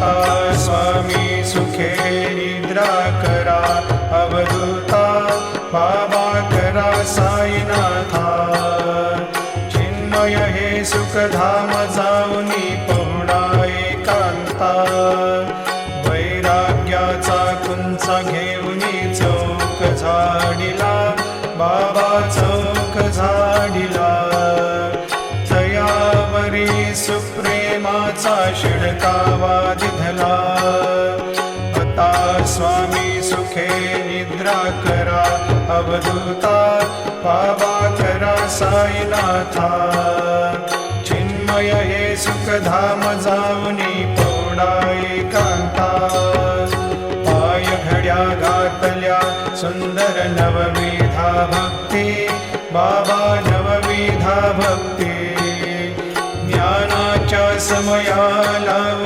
आता स्वामी सुखे निद्रा करा अवधूता बाबा करा साईनाथा चिन्मय हे सुखधाम जाऊनी पहुडा एकांता वैराग्याचा कुंच घेऊनी चौक झाडिला बाबा चौक झाडिला तयावरी सुप्रेमाचा शिडकावा दिधला आता स्वामी सुखे निद्रा करा अवधूता बाबा करा साईनाथा चिन्मय हे सुखधाम जाऊनी पौडा एकांता पाय घड्या घातल्या सुंदर नवविधा भक्ती बाबा नवविधा भक्ती ज्ञानाच्या समया लावून